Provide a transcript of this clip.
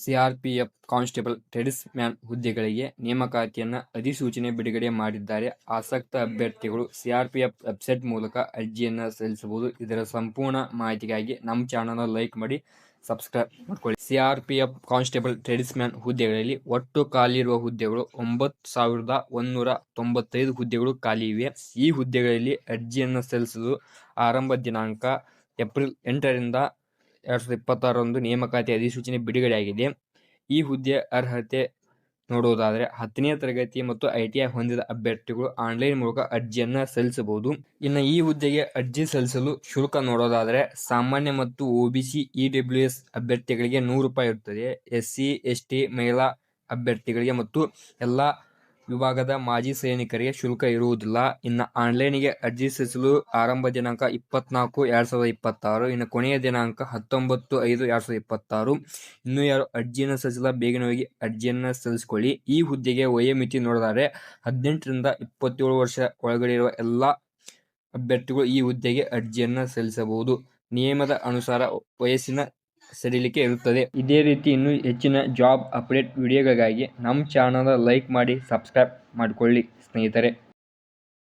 CRPF constable tradesman ಹುದ್ದೆಗಳಿಗೆ ನೇಮಕಾತಿಯನ್ನು ಅಧಿಸೂಚನೆ ಬಿಡುಗಡೆ ಮಾಡಿದ್ದಾರೆ. ಆಸಕ್ತ ಅಭ್ಯರ್ಥಿಗಳು ಸಿಆರ್ಪಿಎಫ್ ವೆಬ್ಸೈಟ್ ಮೂಲಕ ಅರ್ಜಿಯನ್ನು ಸಲ್ಲಿಸಬಹುದು. ಇದರ ಸಂಪೂರ್ಣ ಮಾಹಿತಿಗಾಗಿ ನಮ್ಮ ಚಾನಲ್ ಲೈಕ್ ಮಾಡಿ, ಸಬ್ಸ್ಕ್ರೈಬ್ ಮಾಡ್ಕೊಳ್ಳಿ. ಸಿಆರ್ಪಿಎಫ್ ಕಾನ್ಸ್ಟೇಬಲ್ ಟ್ರೇಡ್ಸ್ಮ್ಯಾನ್ ಹುದ್ದೆಗಳಲ್ಲಿ ಒಟ್ಟು ಖಾಲಿ ಇರುವ ಹುದ್ದೆಗಳು 9,195 ಹುದ್ದೆಗಳು ಖಾಲಿ ಇವೆ. ಈ ಹುದ್ದೆಗಳಲ್ಲಿ ಅರ್ಜಿಯನ್ನು ಸಲ್ಲಿಸಲು ಆರಂಭ ದಿನಾಂಕ ಏಪ್ರಿಲ್ 8ರಿಂದ 2026 ನೇಮಕಾತಿ ಅಧಿಸೂಚನೆ ಬಿಡುಗಡೆಯಾಗಿದೆ. ಈ ಹುದ್ದೆ ಅರ್ಹತೆ ನೋಡುವುದಾದರೆ 10ನೇ ತರಗತಿ ಮತ್ತು ITI ಹೊಂದಿದ ಅಭ್ಯರ್ಥಿಗಳು ಆನ್ಲೈನ್ ಮೂಲಕ ಅರ್ಜಿಯನ್ನು ಸಲ್ಲಿಸಬಹುದು. ಇನ್ನು ಈ ಹುದ್ದೆಗೆ ಅರ್ಜಿ ಸಲ್ಲಿಸಲು ಶುಲ್ಕ ನೋಡೋದಾದರೆ ಸಾಮಾನ್ಯ ಮತ್ತು OBC EWS ಅಭ್ಯರ್ಥಿಗಳಿಗೆ ₹100 ಇರುತ್ತದೆ. SC ST ಮಹಿಳಾ ಅಭ್ಯರ್ಥಿಗಳಿಗೆ ಮತ್ತು ಎಲ್ಲ ವಿಭಾಗದ ಮಾಜಿ ಸೈನಿಕರಿಗೆ ಶುಲ್ಕ ಇರುವುದಿಲ್ಲ. ಇನ್ನು ಆನ್ಲೈನ್ಗೆ ಅರ್ಜಿ ಸಲ್ಲಿಸಲು ಆರಂಭ ದಿನಾಂಕ 24/2026, ಇನ್ನು ಕೊನೆಯ ದಿನಾಂಕ 19/5/2026. ಇನ್ನು ಯಾರು ಅರ್ಜಿಯನ್ನು ಸಲ್ಲಿಸಿಲ್ಲ ಬೇಗನೆ ಹೋಗಿ ಅರ್ಜಿಯನ್ನು ಸಲ್ಲಿಸಿಕೊಳ್ಳಿ. ಈ ಹುದ್ದೆಗೆ ವಯೋಮಿತಿ ನೋಡಿದರೆ 18ರಿಂದ 27 ವರ್ಷ ಒಳಗಡೆ ಇರುವ ಎಲ್ಲ ಅಭ್ಯರ್ಥಿಗಳು ಈ ಹುದ್ದೆಗೆ ಅರ್ಜಿಯನ್ನು ಸಲ್ಲಿಸಬಹುದು. ನಿಯಮದ ಅನುಸಾರ ವಯಸ್ಸಿನ ಸಡಿಲಿಕೆ ಇರುತ್ತದೆ. ಇದೇ ರೀತಿ ಇನ್ನೂ ಹೆಚ್ಚಿನ ಜಾಬ್ ಅಪ್ಡೇಟ್ ವಿಡಿಯೋಗಳಿಗಾಗಿ ನಮ್ಮ ಚಾನಲ್ ಲೈಕ್ ಮಾಡಿ, ಸಬ್ಸ್ಕ್ರೈಬ್ ಮಾಡಿಕೊಳ್ಳಿ ಸ್ನೇಹಿತರೆ.